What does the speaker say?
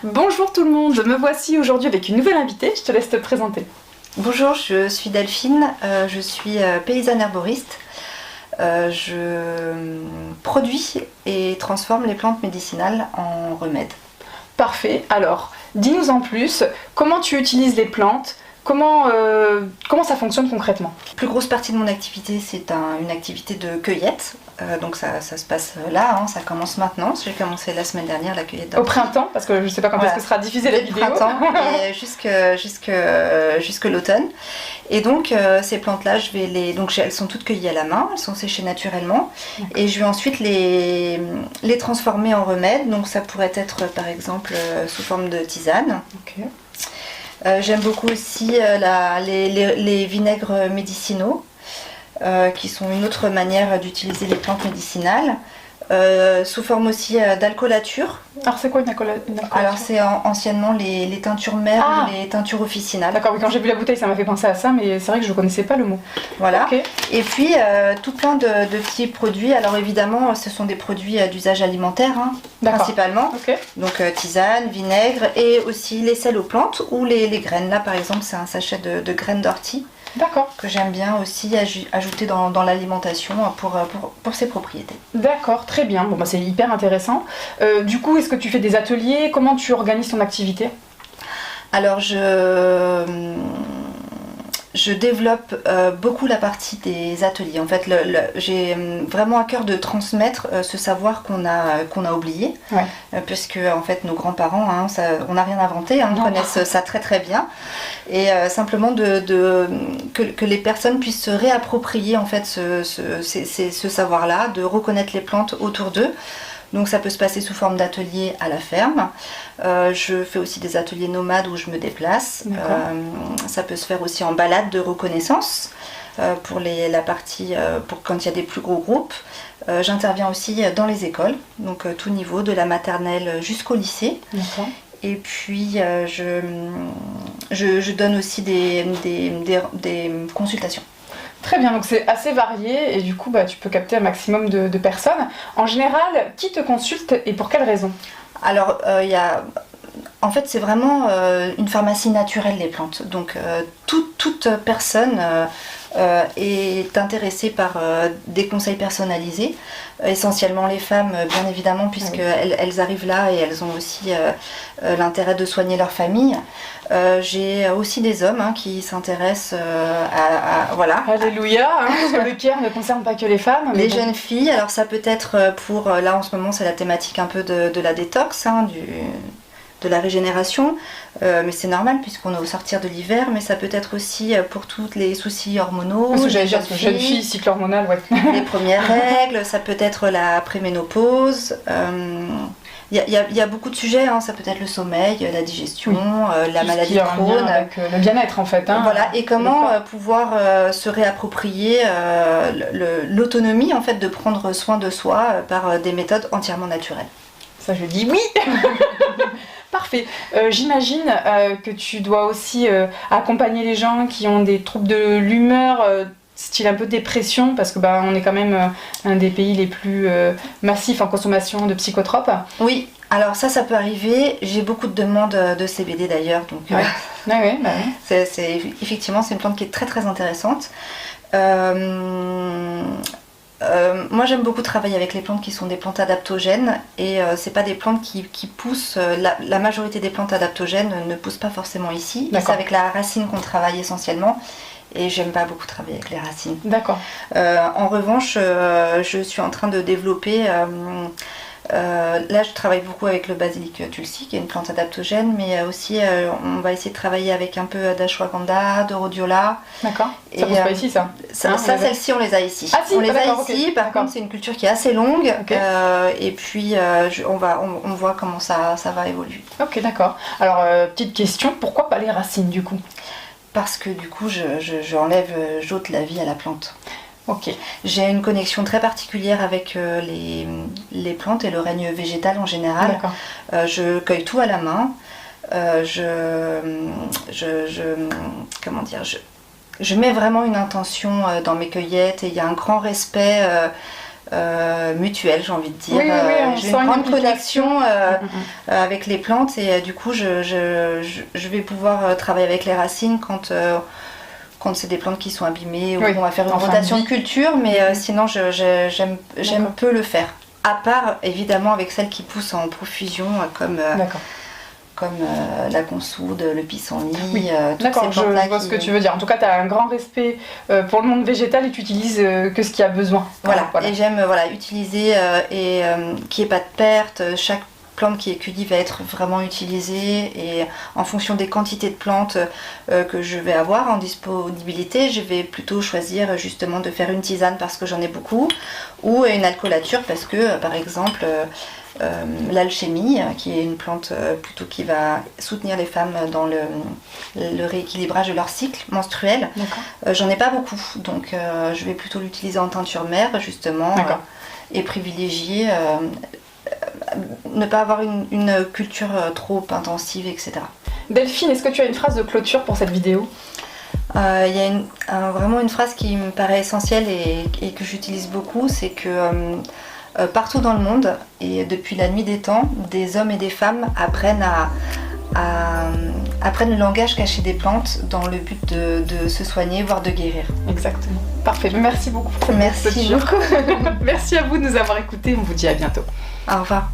Bonjour tout le monde, me voici aujourd'hui avec une nouvelle invitée, je te laisse te présenter. Bonjour, je suis Delphine, je suis paysanne herboriste. Je produis et transforme les plantes médicinales en remèdes. Parfait, alors dis-nous en plus, comment tu utilises les plantes, comment ça fonctionne concrètement? La plus grosse partie de mon activité, c'est une activité de cueillette. Donc ça se passe là, ça commence maintenant. J'ai commencé la semaine dernière la cueillette Au printemps, parce que je ne sais pas quand est-ce que sera diffusée la vidéo. Au printemps et jusque l'automne. Et donc ces plantes-là, elles sont toutes cueillies à la main, elles sont séchées naturellement. Et je vais ensuite les transformer en remèdes. Donc ça pourrait être par exemple sous forme de tisane. Okay. J'aime beaucoup aussi les vinaigres médicinaux. Qui sont une autre manière d'utiliser les plantes médicinales, sous forme aussi d'alcoolature. Alors c'est quoi une alcoolature? Alors c'est anciennement les teintures mères ou les teintures officinales. D'accord, oui, quand j'ai vu la bouteille ça m'a fait penser à ça, mais c'est vrai que je ne connaissais pas le mot. Voilà, okay. Et puis tout plein de petits produits. Alors évidemment ce sont des produits d'usage alimentaire principalement. Okay. Donc tisane, vinaigre et aussi les sels aux plantes ou les graines. Là par exemple c'est un sachet de graines d'ortie. D'accord. Que j'aime bien aussi ajouter dans l'alimentation pour ses propriétés. D'accord, très bien. Bon, c'est hyper intéressant. Du coup, est-ce que tu fais des ateliers? Comment tu organises ton activité? Alors, je développe beaucoup la partie des ateliers. En fait, j'ai vraiment à cœur de transmettre ce savoir qu'on a oublié, puisque en fait nos grands-parents, on n'a rien inventé, ils connaissent ça très très bien, et simplement que les personnes puissent se réapproprier en fait ce savoir-là, de reconnaître les plantes autour d'eux. Donc ça peut se passer sous forme d'ateliers à la ferme. Je fais aussi des ateliers nomades où je me déplace. Ça peut se faire aussi en balade de reconnaissance pour la partie pour quand il y a des plus gros groupes. J'interviens aussi dans les écoles, donc tout niveau, de la maternelle jusqu'au lycée. Et puis je donne aussi des consultations. Très bien, donc c'est assez varié et du coup tu peux capter un maximum de personnes. En général, qui te consulte et pour quelles raisons? Alors, en fait, c'est vraiment une pharmacie naturelle, les plantes. Donc, toute personne est intéressée par des conseils personnalisés. Essentiellement les femmes, bien évidemment, puisqu'elles arrivent là et elles ont aussi l'intérêt de soigner leur famille. J'ai aussi des hommes qui s'intéressent voilà. Alléluia, parce que le care ne concerne pas que les femmes. Les jeunes filles, alors ça peut être là en ce moment c'est la thématique un peu de la détox, de la régénération, mais c'est normal puisqu'on est au sortir de l'hiver, mais ça peut être aussi pour tous les soucis hormonaux. Parce que j'allais dire, jeune fille, cycle hormonal, les premières règles, ça peut être la préménopause. Il y a beaucoup de sujets, ça peut être le sommeil, la digestion, la maladie de Crohn. Avec le bien-être en fait. Voilà, et comment pouvoir se réapproprier l'autonomie en fait de prendre soin de soi par des méthodes entièrement naturelles. Ça je dis oui. Parfait. J'imagine que tu dois aussi accompagner les gens qui ont des troubles de l'humeur, style un peu dépression, parce que on est quand même un des pays les plus massifs en consommation de psychotropes. Oui, alors ça peut arriver. J'ai beaucoup de demandes de CBD d'ailleurs, donc effectivement c'est une plante qui est très très intéressante. Moi j'aime beaucoup travailler avec les plantes qui sont des plantes adaptogènes et c'est pas des plantes qui poussent, la majorité des plantes adaptogènes ne poussent pas forcément ici, c'est avec la racine qu'on travaille essentiellement et j'aime pas beaucoup travailler avec les racines. D'accord. En revanche je suis en train de développer là je travaille beaucoup avec le basilic tulsi qui est une plante adaptogène, mais aussi on va essayer de travailler avec un peu d'ashwagandha, de rhodiola. D'accord. Ça pousse pas ici ça? Celles-ci on les a ici. Ah si, on les a ici, okay. Par contre c'est une culture qui est assez longue, et puis on voit comment ça va évoluer. Ok, d'accord. Alors petite question, pourquoi pas les racines du coup? Parce que du coup j'ôte la vie à la plante. Ok. J'ai une connexion très particulière avec les plantes et le règne végétal en général. Je cueille tout à la main. Je mets vraiment une intention dans mes cueillettes et il y a un grand respect mutuelle, j'ai envie de dire. Oui, j'ai une grande connexion avec les plantes et du coup je vais pouvoir travailler avec les racines quand c'est des plantes qui sont abîmées ou on va faire une rotation de culture, mais sinon j'aime peu le faire. À part évidemment avec celles qui poussent en profusion comme la consoude, le pissenlit, toutes D'accord, ces plantes-là. Je vois ce que tu veux dire. En tout cas, tu as un grand respect pour le monde végétal et tu utilises que ce qu'il y a besoin. Voilà. Et j'aime utiliser et qu'il n'y ait pas de perte. Chaque plante qui est cueillie va être vraiment utilisée et en fonction des quantités de plantes que je vais avoir en disponibilité, je vais plutôt choisir justement de faire une tisane parce que j'en ai beaucoup ou une alcoolature parce que par exemple l'alchimie, qui est une plante plutôt qui va soutenir les femmes dans le rééquilibrage de leur cycle menstruel. J'en ai pas beaucoup, donc je vais plutôt l'utiliser en teinture mère justement et privilégier ne pas avoir une culture trop intensive, etc. Delphine, est-ce que tu as une phrase de clôture pour cette vidéo ? Il y a vraiment une phrase qui me paraît essentielle et que j'utilise beaucoup, c'est que partout dans le monde, et depuis la nuit des temps, des hommes et des femmes apprennent le langage caché des plantes dans le but de se soigner, voire de guérir. Exactement. Parfait. Merci beaucoup pour cette Merci beaucoup. Merci à vous de nous avoir écoutés. On vous dit à bientôt. Au revoir.